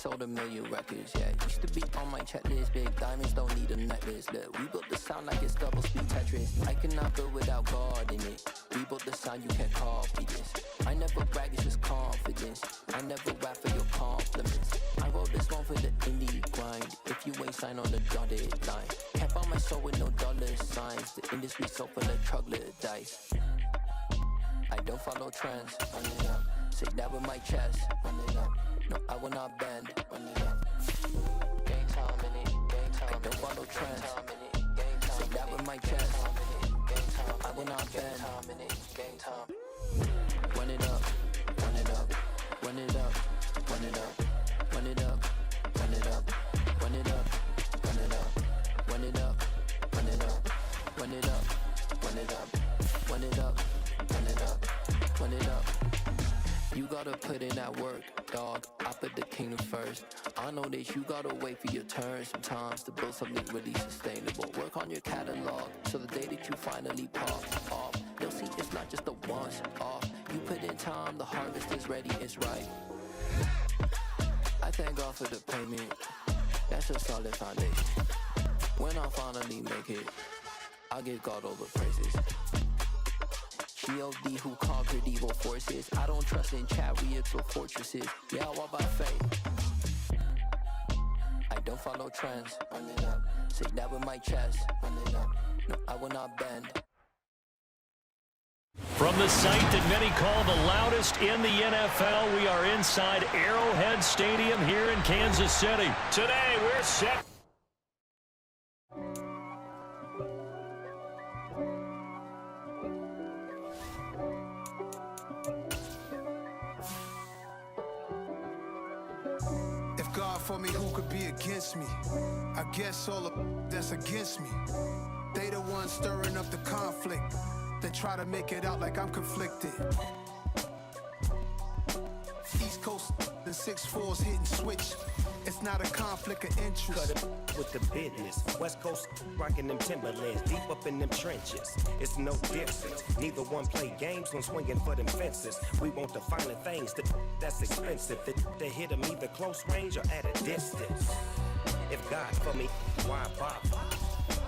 sold 1 million records, yeah. Used to be on my checklist, big diamonds don't need a necklace. Look, we built the sound like it's double speed Tetris. I cannot build without God in it. We built the sound, you can't copy this. I never brag, it's just confidence. I never rap for your compliments. I wrote this one for the indie grind. If you ain't signed on the dotted line, can't buy my soul with no dollar signs. The industry so full of troglodytes. I don't follow trends, run it up. Say that with my chest, run it up. No, I will not bend, run it up. Gang time in it, gang time. I don't follow trends, say that with my chest. I will not bend, gang time. Run it up, run it up, run it up, run it up, run it up, run it up, run it up, run it up, run it up, run it up, run it up, run it up, run it up. Run it up, run it up. You gotta put in that work, dog. I put the kingdom first. I know that you gotta wait for your turn sometimes to build something really sustainable. Work on your catalog, so the day that you finally pop off, you'll see it's not just a once off. You put in time, the harvest is ready, it's right. I thank God for the payment. That's a solid foundation. When I finally make it, I'll give God all the praises. G.O.D. who conquered evil forces. I don't trust in chariots or fortresses. Yeah, I walk by faith. I don't follow trends. Run it up. Say that with my chest. Run it up. No, I will not bend. From the site that many call the loudest in the NFL, we are inside Arrowhead Stadium here in Kansas City. Today, we're set. For me, who could be against me? I guess all of that's against me. They the ones stirring up the conflict. They try to make it out like I'm conflicted. East Coast, the 6'4s hitting switch. It's not a conflict of interest. Cut it with the business. West Coast rocking them Timberlands, deep up in them trenches. It's no difference. Neither one play games when swinging for them fences. We want the finer things that's expensive. They hit them either close range or at a distance. If God for me, why bother?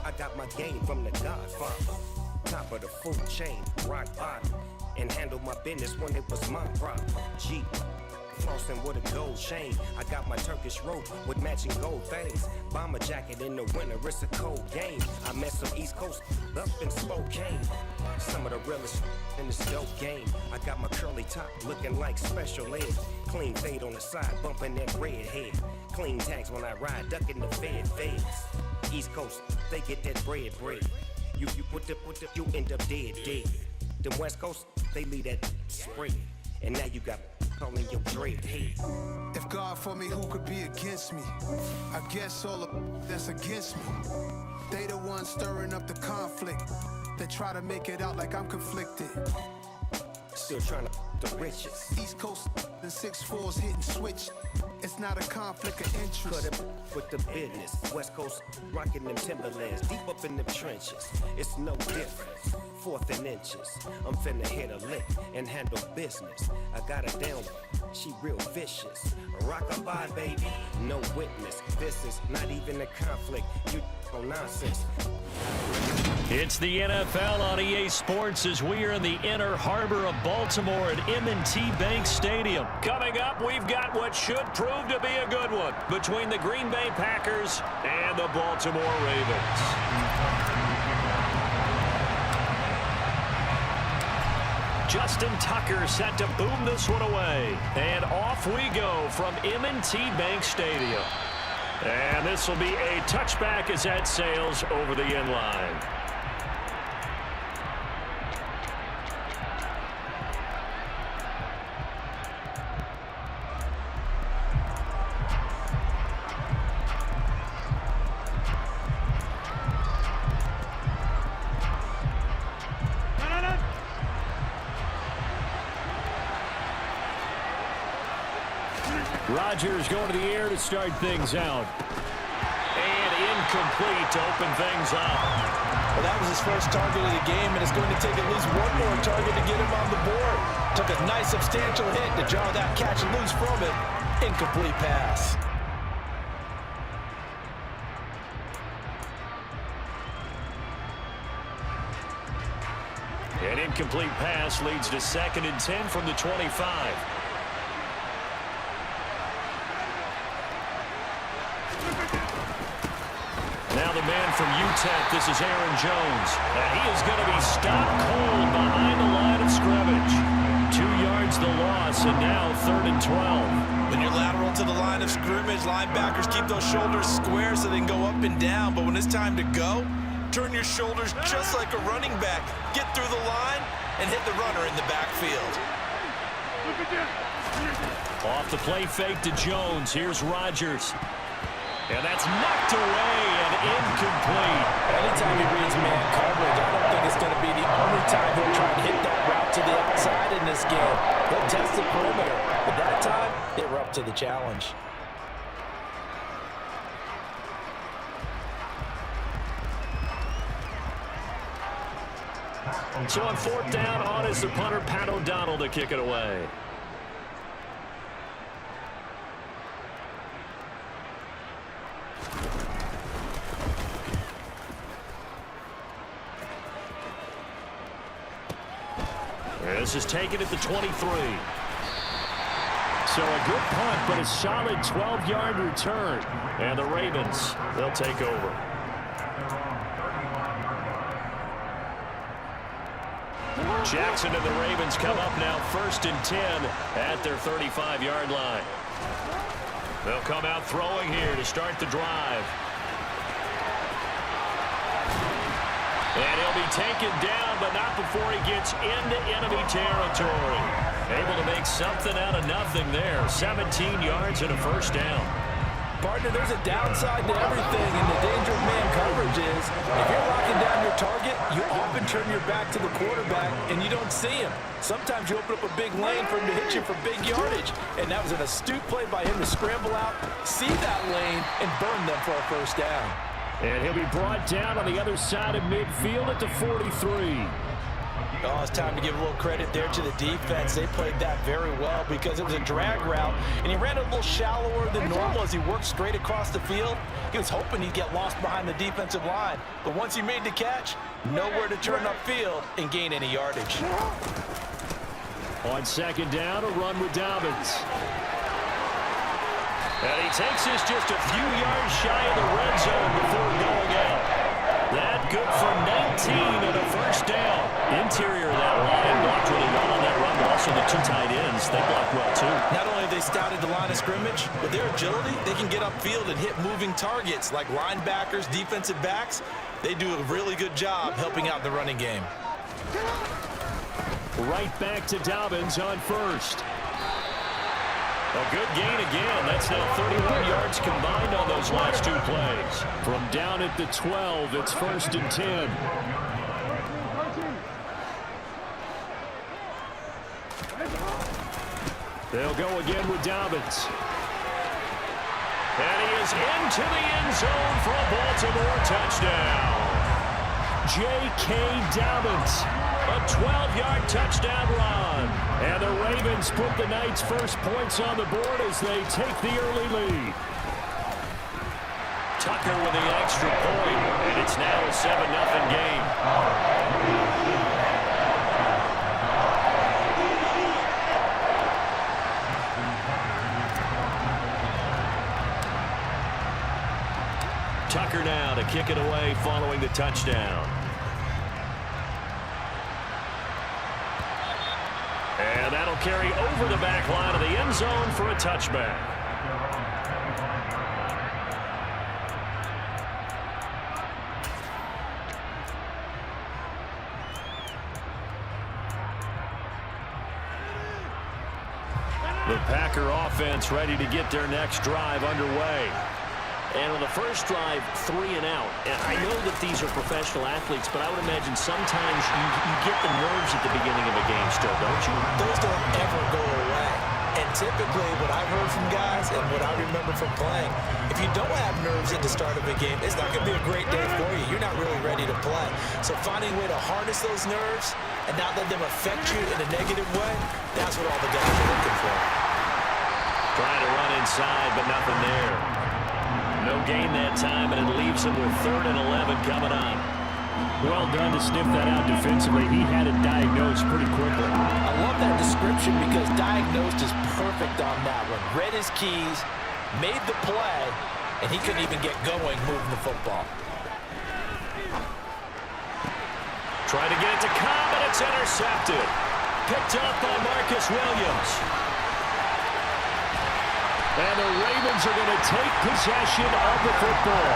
I got my game from the Godfather. Top of the food chain, rock bottom, and handle my business when it was my problem. G. Flossing with a gold chain. I got my Turkish rope with matching gold things. Bomber jacket in the winter, it's a cold game. I met some East Coast up in Spokane. Some of the realest in this dope game. I got my curly top looking like special ed. Clean fade on the side, bumping that red head. Clean tags when I ride, ducking the feds. East Coast, they get that bread. You put the, you end up dead. Them West Coast, they leave that spread. And now you got calling your dread head. If God for me, who could be against me? I guess all of that's against me. They the ones stirring up the conflict. They try to make it out like I'm conflicted. Still trying to the riches. East Coast, the 6'4s hitting switch. It's not a conflict of interest. Cut it with the business. West Coast rocking them Timberlands, deep up in them trenches. It's no difference. 4th and inches. I'm finna hit a lick and handle business. I got her down, she real vicious. Rock-a-bye, baby, no witness. This is not even a conflict. You no nonsense. It's the NFL on EA Sports as we are in the inner harbor of Baltimore at M&T Bank Stadium. Coming up, we've got what should prove to be a good one between the Green Bay Packers and the Baltimore Ravens. Justin Tucker set to boom this one away. And off we go from M&T Bank Stadium. And this will be a touchback as that sails over the end line. Rodgers going to the air to start things out. And incomplete to open things up. Well, that was his first target of the game, and it's going to take at least one more target to get him on the board. Took a nice substantial hit to draw that catch loose from it. Incomplete pass. An incomplete pass leads to 2nd and 10 from the 25. Now the man from UTEP, this is Aaron Jones. And he is going to be stopped cold behind the line of scrimmage. 2 yards the loss, and now 3rd and 12. When you're lateral to the line of scrimmage, linebackers keep those shoulders square so they can go up and down. But when it's time to go, turn your shoulders just like a running back. Get through the line and hit the runner in the backfield. Off the play fake to Jones. Here's Rodgers. And that's knocked away and incomplete. Anytime he reads man coverage, I don't think it's going to be the only time he'll try to hit that route to the outside in this game. He'll test the perimeter, but that time, they were up to the challenge. So on 4th down, on is the punter, Pat O'Donnell, to kick it away. This is taken at the 23. So a good punt, but a solid 12-yard return. And the Ravens, they'll take over. Jackson and the Ravens come up now 1st and 10 at their 35-yard line. They'll come out throwing here to start the drive. And he'll be taken down, but not before he gets into enemy territory. Able to make something out of nothing there. 17 yards and a 1st down. Partner, there's a downside to everything, and the danger of man coverage is if you're locking down your target, you often turn your back to the quarterback, and you don't see him. Sometimes you open up a big lane for him to hit you for big yardage, and that was an astute play by him to scramble out, see that lane, and burn them for a 1st down. And he'll be brought down on the other side of midfield at the 43. Oh, it's time to give a little credit there to the defense. They played that very well because it was a drag route, and he ran a little shallower than normal as he worked straight across the field. He was hoping he'd get lost behind the defensive line, but once he made the catch, nowhere to turn upfield and gain any yardage. On 2nd down, a run with Dobbins. And he takes this just a few yards shy of the red zone before going out. That good for 19 and a 1st down. Interior of that line blocked really well on that run, but also the 2 tight ends, they blocked well too. Not only have they scouted the line of scrimmage, but their agility, they can get upfield and hit moving targets like linebackers, defensive backs. They do a really good job helping out the running game. Right back to Dobbins on 1st. A good gain again. That's now 31 yards combined on those last 2 plays. From down at the 12, it's 1st and 10. They'll go again with Dobbins. And he is into the end zone for a Baltimore touchdown. J.K. Dobbins, a 12-yard touchdown run. And the Ravens put the night's first points on the board as they take the early lead. Tucker with the extra point, and it's now a 7-0 game. Tucker now to kick it away following the touchdown. And that'll carry over the back line of the end zone for a touchback. The Packer offense ready to get their next drive underway. And on the first drive, 3 and out. And I know that these are professional athletes, but I would imagine sometimes you get the nerves at the beginning of a game still, don't you? Those don't ever go away. And typically, what I've heard from guys and what I remember from playing, if you don't have nerves at the start of a game, it's not going to be a great day for you. You're not really ready to play. So finding a way to harness those nerves and not let them affect you in a negative way, that's what all the guys are looking for. Trying to run inside, but nothing there. No gain that time, and it leaves him with 3rd and 11 coming on. Well done to sniff that out defensively. He had it diagnosed pretty quickly. I love that description because diagnosed is perfect on that one. Read his keys, made the play, and he couldn't even get going moving the football. Trying to get it to Cobb, and it's intercepted. Picked up by Marcus Williams. And the Ravens are going to take possession of the football.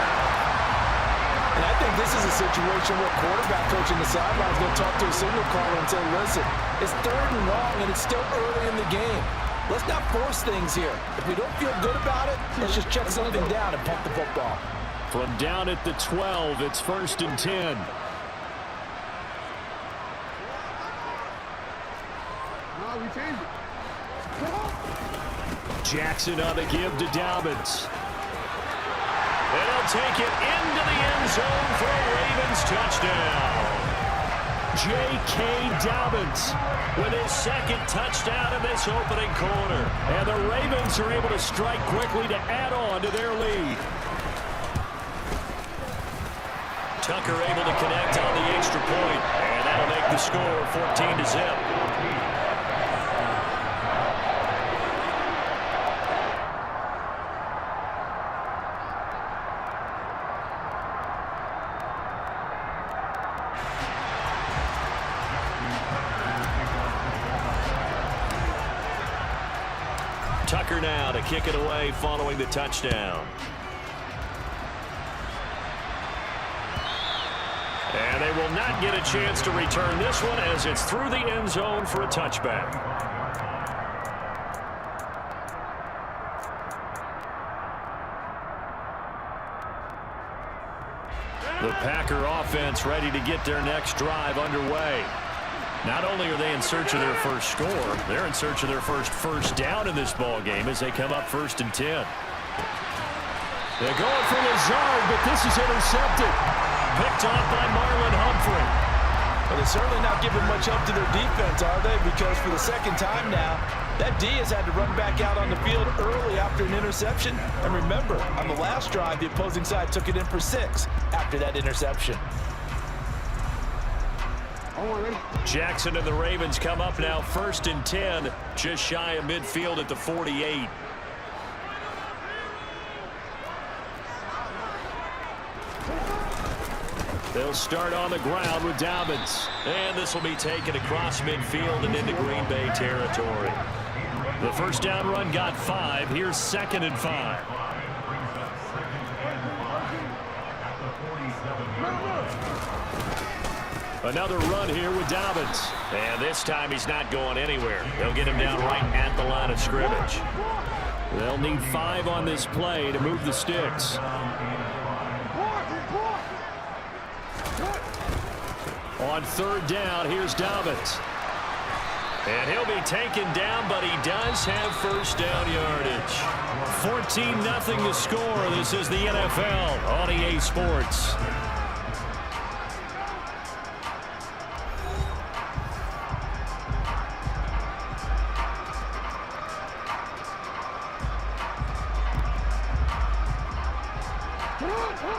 And I think this is a situation where quarterback coach in the sidelines going to talk to a signal caller and say, listen, it's 3rd and long, and it's still early in the game. Let's not force things here. If we don't feel good about it, let's just check something down and pump the football. From down at the 12, it's 1st and 10. Jackson on the give to Dobbins. And he'll take it into the end zone for a Ravens touchdown. J.K. Dobbins With his 2nd touchdown in this opening quarter. And the Ravens are able to strike quickly to add on to their lead. Tucker able to connect on the extra point, and that'll make the score 14-0. Tucker now to kick it away following the touchdown. And they will not get a chance to return this one as it's through the end zone for a touchback. The Packer offense ready to get their next drive underway. Not only are they in search of their first score, they're in search of their first down in this ball game as they come up 1st and 10. They're going for Lazard, but this is intercepted. Picked off by Marlon Humphrey. Well, they're certainly not giving much help to their defense, are they? Because for the 2nd time now, that D has had to run back out on the field early after an interception. And remember, on the last drive, the opposing side took it in for 6 after that interception. Jackson and the Ravens come up now 1st and 10, just shy of midfield at the 48. They'll start on the ground with Dobbins. And this will be taken across midfield and into Green Bay territory. The first down run got 5. Here's 2nd and 5. Another run here with Dobbins. And this time he's not going anywhere. They'll get him down right at the line of scrimmage. They'll need 5 on this play to move the sticks. On 3rd down, here's Dobbins. And he'll be taken down, but he does have first down yardage. 14-0 the score. This is the NFL on EA Sports.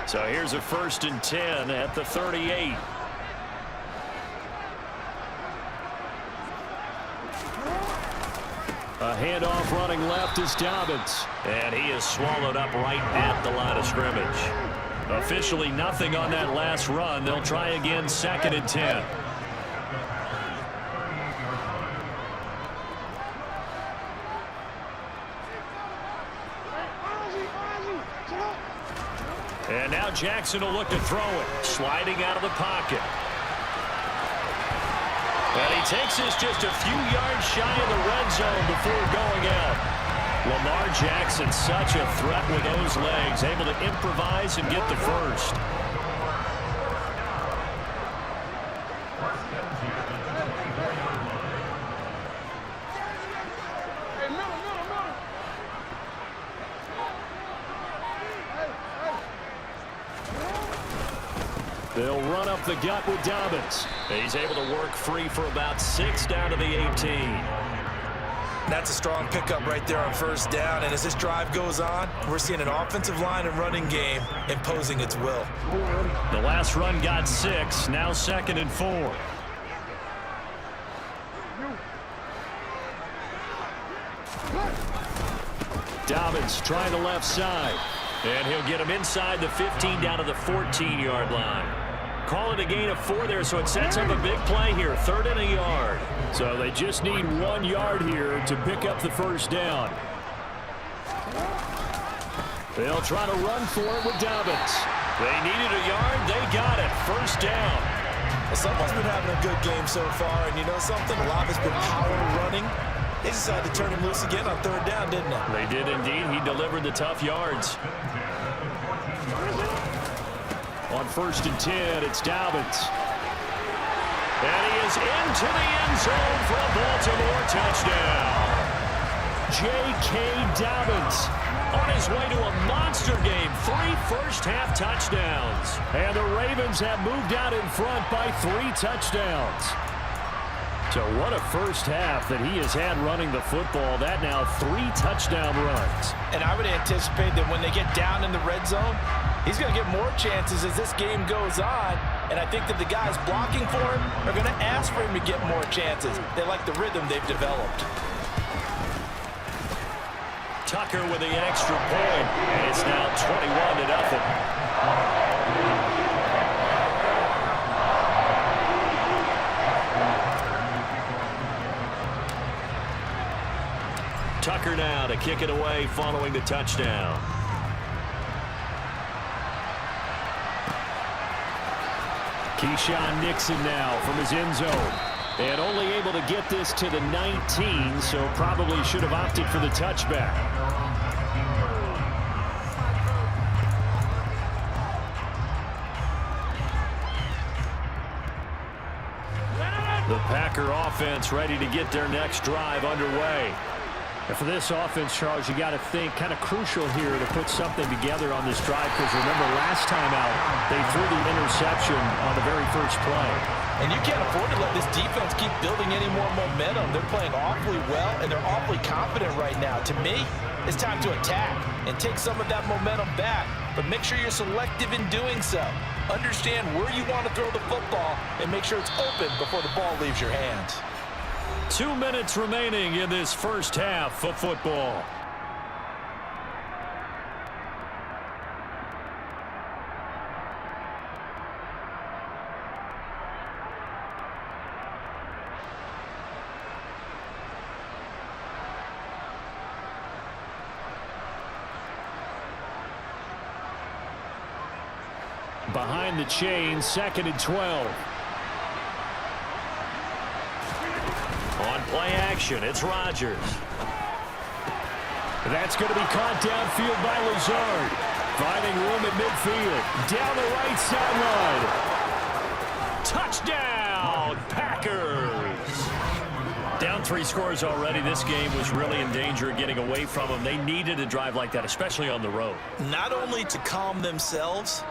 So here's a 1st and 10 at the 38. A handoff running left is Dobbins. And he is swallowed up right at the line of scrimmage. Officially nothing on that last run. They'll try again 2nd and 10. And now Jackson will look to throw it. Sliding out of the pocket. And he takes this just a few yards shy of the red zone before going out. Lamar Jackson, such a threat with those legs, able to improvise and get the first. They'll run up the gut with Dobbins. He's able to work free for about 6 down to the 18. That's a strong pickup right there on first down. And as this drive goes on, we're seeing an offensive line and running game imposing its will. The last run got 6. Now 2nd and 4. Dobbins trying the left side. And he'll get him inside the 15 down to the 14-yard line. Call it a gain of 4 there, so it sets up a big play here. 3rd and a yard. So they just need 1 yard here to pick up the first down. They'll try to run for it with Dobbins. They needed a yard. They got it. First down. Well, someone's been having a good game so far, and you know something? A lot of it's been power running. They decided to turn him loose again on 3rd down, didn't they? They did indeed. He delivered the tough yards. On 1st and 10, it's Dobbins. And he is into the end zone for a Baltimore touchdown. J.K. Dobbins on his way to a monster game. 3 first-half touchdowns. And the Ravens have moved out in front by 3 touchdowns. So what a first half that he has had running the football. That now 3 touchdown runs. And I would anticipate that when they get down in the red zone, he's going to get more chances as this game goes on. And I think that the guys blocking for him are going to ask for him to get more chances. They like the rhythm they've developed. Tucker with the extra point. And it's now 21-0. Tucker now to kick it away following the touchdown. Keyshawn Nixon now from his end zone. And only able to get this to the 19, so probably should have opted for the touchback. The Packer offense ready to get their next drive underway. And for this offense, Charles, you got to think kind of crucial here to put something together on this drive, because remember last time out they threw the interception on the very first play. And you can't afford to let this defense keep building any more momentum. They're playing awfully well, and they're awfully confident right now. To me, it's time to attack and take some of that momentum back, but make sure you're selective in doing so. Understand where you want to throw the football and make sure it's open before the ball leaves your hands. 2 minutes remaining in this first half of football. Behind the chain, 2nd and 12. On play action, it's Rodgers. That's going to be caught downfield by Lazard. Finding room at midfield. Down the right sideline. Touchdown, Packers. Down 3 scores already. This game was really in danger of getting away from them. They needed a drive like that, especially on the road. Not only to calm themselves,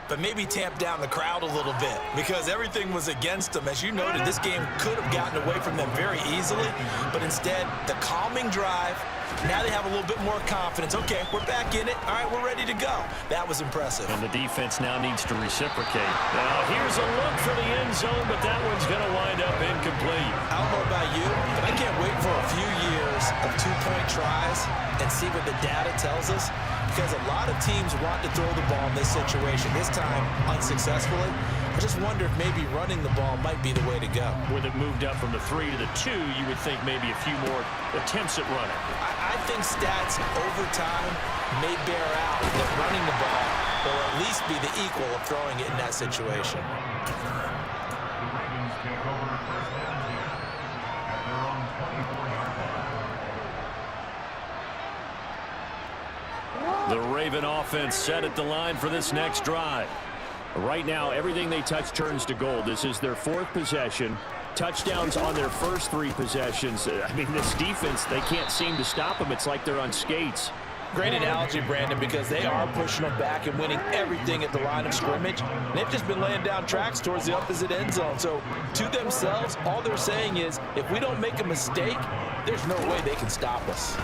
but maybe tamp down the crowd a little bit, because everything was against them. As you noted, this game could have gotten away from them very easily, but instead, the calming drive, now they have a little bit more confidence. Okay, we're back in it. All right, we're ready to go. That was impressive. And the defense now needs to reciprocate. Now, here's a look for the end zone, but that one's going to wind up incomplete. I don't know about you, but I can't wait for a few years of 2-point tries and see what the data tells us, because a lot of teams want to throw the ball in this situation, this time unsuccessfully. I just wonder if maybe running the ball might be the way to go. With it moved up from the 3 to the 2, you would think maybe a few more attempts at running. I think stats over time may bear out that running the ball will at least be the equal of throwing it in that situation. The Raven offense set at the line for this next drive. Right now, everything they touch turns to gold. This is their 4th possession. Touchdowns on their first 3 possessions. I mean, this defense, they can't seem to stop them. It's like they're on skates. Great analogy, Brandon, because they are pushing them back and winning everything at the line of scrimmage. They've just been laying down tracks towards the opposite end zone. So to themselves, all they're saying is, if we don't make a mistake, there's no way they can stop us.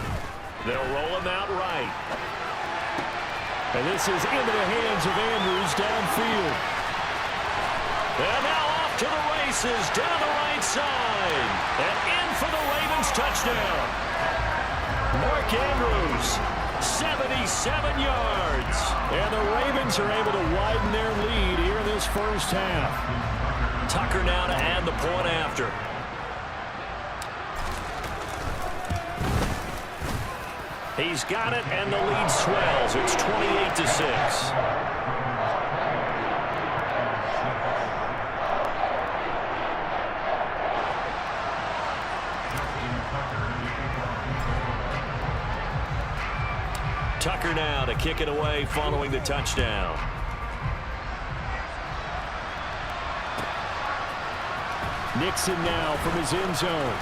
They'll roll him out right. And this is into the hands of Andrews downfield. And now off to the races down the right side. And in for the Ravens touchdown. Mark Andrews. 77 yards. And the Ravens are able to widen their lead here in this first half. Tucker now to add the point after. He's got it, and the lead swells. It's 28-6. Tucker now to kick it away following the touchdown. Nixon now from his end zone.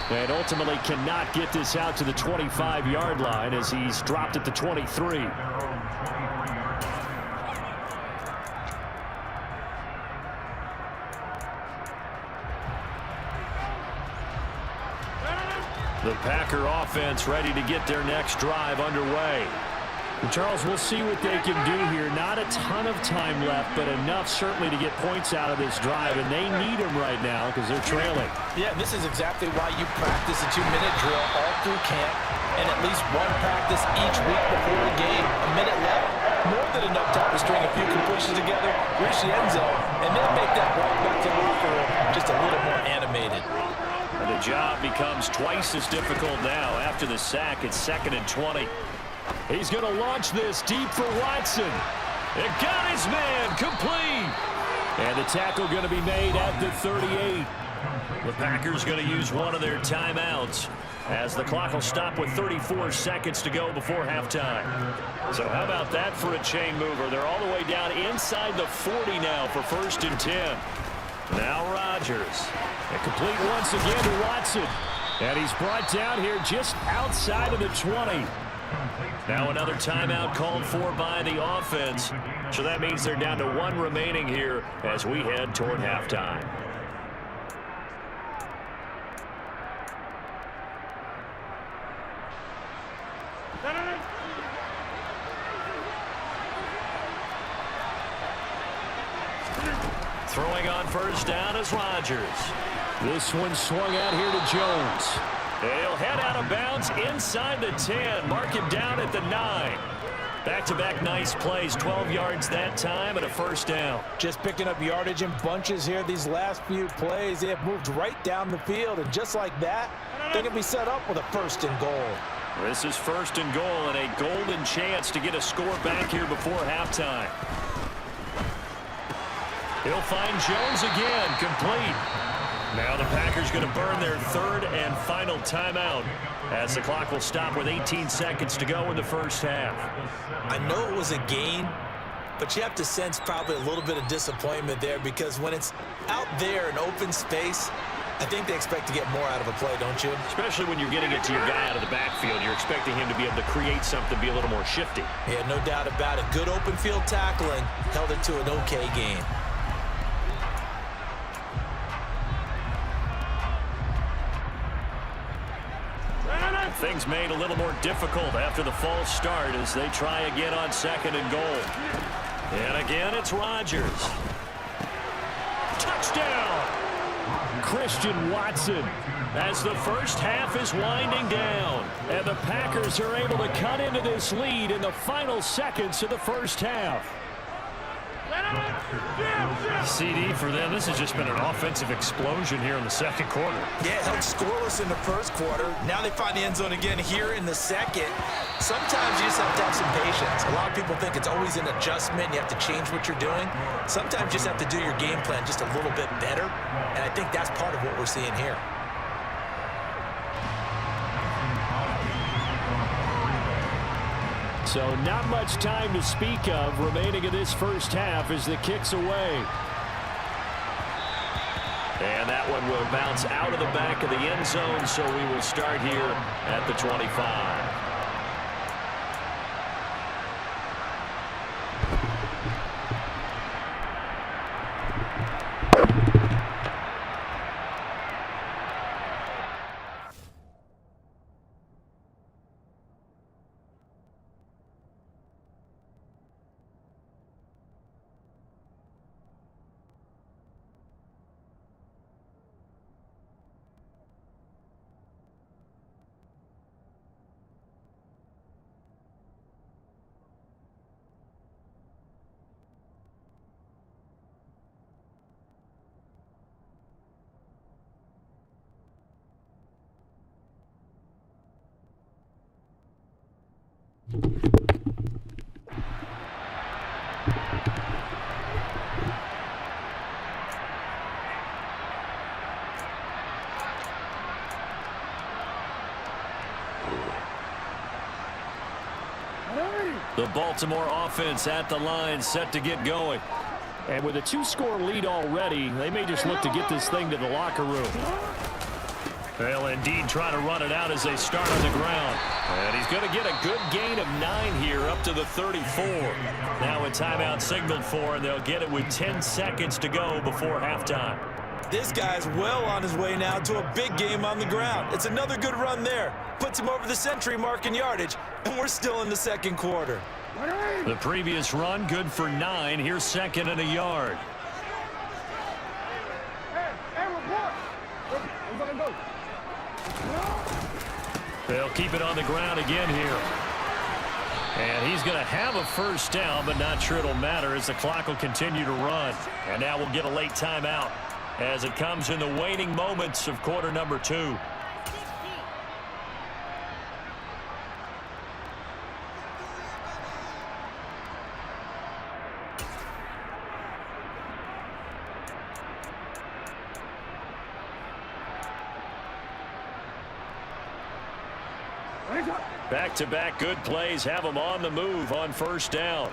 And ultimately cannot get this out to the 25-yard line as he's dropped at the 23. The Packer offense ready to get their next drive underway. And Charles, we'll see what they can do here. Not a ton of time left, but enough certainly to get points out of this drive, and they need them right now because they're trailing. Yeah, this is exactly why you practice a 2-minute drill all through camp and at least one practice each week before the game. A minute left, more than enough time to string a few completions together, reach the end zone, and then make that walk back to the locker room just a little more animated. And the job becomes twice as difficult now after the sack. It's 2nd and 20. He's going to launch this deep for Watson. It got his man complete. And the tackle going to be made at the 38. The Packers going to use one of their timeouts as the clock will stop with 34 seconds to go before halftime. So how about that for a chain mover? They're all the way down inside the 40 now for 1st and 10. Now Rodgers. And complete once again to Watson. And he's brought down here just outside of the 20. Now another timeout called for by the offense. So that means they're down to 1 remaining here as we head toward halftime. Throwing on 1st down is Rodgers. This one swung out here to Jones. He'll head out of bounds inside the 10. Mark him down at the 9. Back-to-back nice plays. 12 yards that time and a 1st down. Just picking up yardage in bunches here. These last few plays, they have moved right down the field. And just like that, they're going to be set up with a 1st and goal. This is 1st and goal and a golden chance to get a score back here before halftime. He'll find Jones again, complete. Now the Packers going to burn their 3rd and final timeout as the clock will stop with 18 seconds to go in the first half. I know it was a gain, but you have to sense probably a little bit of disappointment there because when it's out there in open space, I think they expect to get more out of a play, don't you? Especially when you're getting it to your guy out of the backfield. You're expecting him to be able to create something, be a little more shifty. Yeah, no doubt about it. Good open field tackling held it to an okay game. Things made a little more difficult after the false start as they try again on 2nd and goal. And again, it's Rodgers. Touchdown! Christian Watson as the first half is winding down. And the Packers are able to cut into this lead in the final seconds of the first half. CD for them, this has just been an offensive explosion here in the 2nd quarter. Yeah, held scoreless in the 1st quarter. Now they find the end zone again here in the 2nd. Sometimes you just have to have some patience. A lot of people think it's always an adjustment. You have to change what you're doing. Sometimes you just have to do your game plan just a little bit better. And I think that's part of what we're seeing here. So not much time to speak of remaining in this first half as the kick's away. And that one will bounce out of the back of the end zone, so we will start here at the 25. The Baltimore offense at the line, set to get going. And with a 2-score lead already, they may just look to get this thing to the locker room. They'll indeed try to run it out as they start on the ground. And he's going to get a good gain of 9 here up to the 34. Now a timeout signaled for, and they'll get it with 10 seconds to go before halftime. This guy's well on his way now to a big game on the ground. It's another good run there. Puts him over the century mark in yardage, and we're still in the second quarter. The previous run, good for 9. Here's second and a yard. They'll keep it on the ground again here. And he's going to have a first down, but not sure it'll matter as the clock will continue to run. And now we'll get a late timeout as it comes in the waning moments of quarter number 2. Back-to-back good plays have them on the move on first down.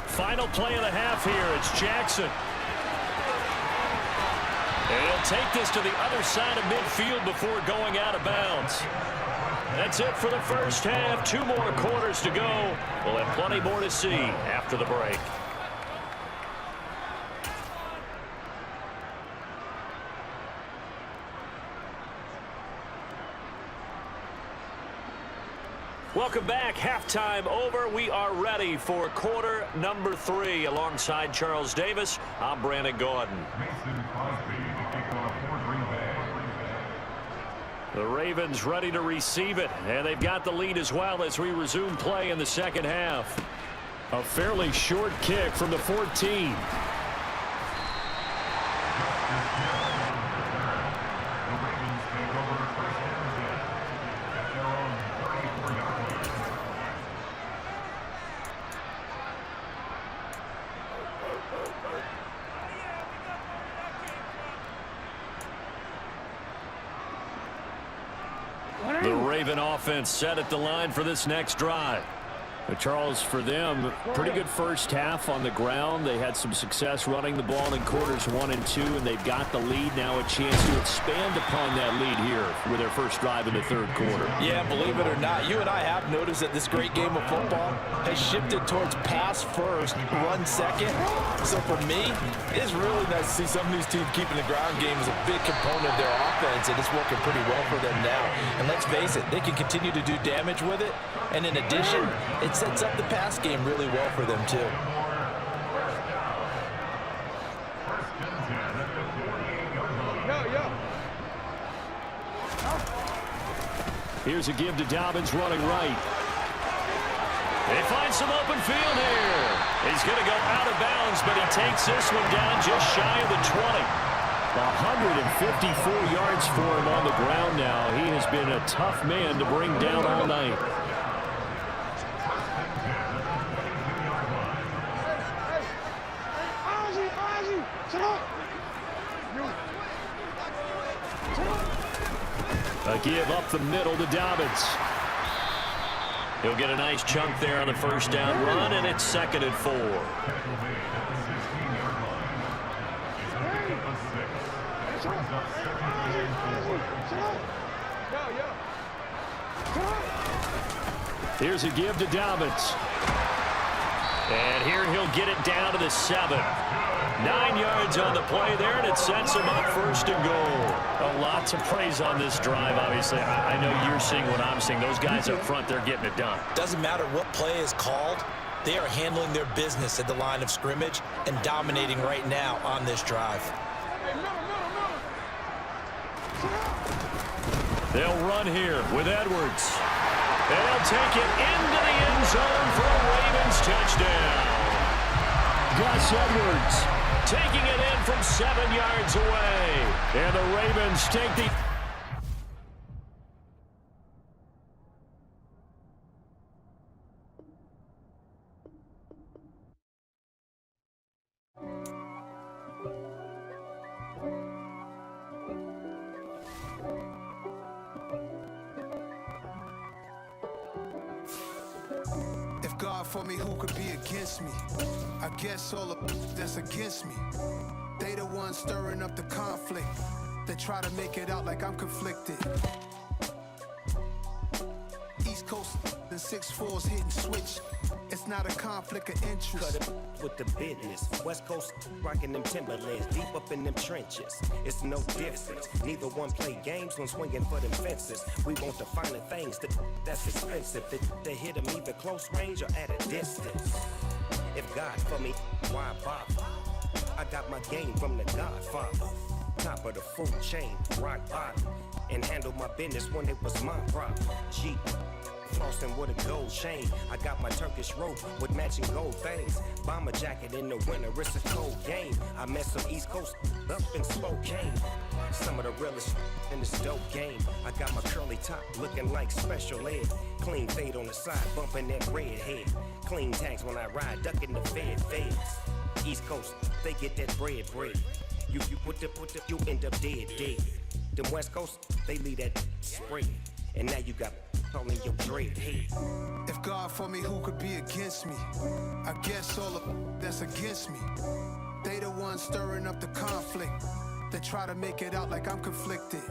Final play of the half here. It's Jackson. And he'll take this to the other side of midfield before going out of bounds. That's it for the first half. 2 more quarters to go. We'll have plenty more to see after the break. Welcome back. Halftime over. We are ready for quarter number 3. Alongside Charles Davis, I'm Brandon Gaudin. The Ravens ready to receive it, and they've got the lead as well as we resume play in the second half. A fairly short kick from the 14. The Raven offense set at the line for this next drive. Charles, for them, pretty good first half on the ground. They had some success running the ball in quarters 1 and 2, and they've got the lead. Now a chance to expand upon that lead here with their first drive in the third quarter. Yeah, believe it or not, you and I have noticed that this great game of football has shifted towards pass first, run second. So for me, it's really nice to see some of these teams keeping the ground game as a big component of their offense, and it's working pretty well for them now. And let's face it, they can continue to do damage with it. And in addition, it sets up the pass game really well for them, too. Here's a give to Dobbins running right. They find some open field here. He's going to go out of bounds, but he takes this one down just shy of the 20. 154 yards for him on the ground now. He has been a tough man to bring down all night. A give up the middle to Dobbins. He'll get a nice chunk there on the first down run, and it's second and 4. Here's a give to Dobbins. And here he'll get it down to the 7. 9 yards on the play there, and it sets him up first and goal. A lot to praise on this drive, obviously. I know you're seeing what I'm seeing. Those guys up front, they're getting it done. Doesn't matter what play is called. They are handling their business at the line of scrimmage and dominating right now on this drive. They'll run here with Edwards. And they'll take it into the end zone for a Ravens touchdown. Gus Edwards taking it in from 7 yards away. And the Ravens take the... for me, who could be against me? I guess all of that's against me. They the ones stirring up the conflict. They try to make it out like I'm conflicted. East Coast and 6'4's hitting switch. It's not a conflict of interest. Cut it with the business. West Coast rocking them Timberlands, deep up in them trenches. It's no difference. Neither one play games when swinging for them fences. We want the finer things that's expensive. To hit them either close range or at a distance. If God for me, why bother? I got my game from the Godfather. Top of the food chain, rock bottom. And handle my business when it was my problem. G. Flossing with a gold chain. I got my Turkish robe with matching gold things. Bomber jacket in the winter, it's a cold game. I met some East Coast up in Spokane. Some of the realest in this dope game. I got my curly top looking like special ed. Clean fade on the side, bumping that red head. Clean tags when I ride, ducking the feds. East Coast, they get that bread. You you end up dead. Them West Coast, they leave that spray. And now you got all in your dread head. If God for me, who could be against me? I guess all of that's against me. They the ones stirring up the conflict. They try to make it out like I'm conflicted.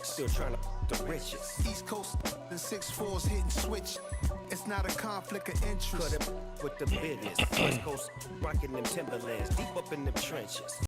Still trying to the riches. East Coast and 6'4's hitting switch. It's not a conflict of interest. Cut it with the business. West Coast rocking them Timberlands, deep up in them trenches.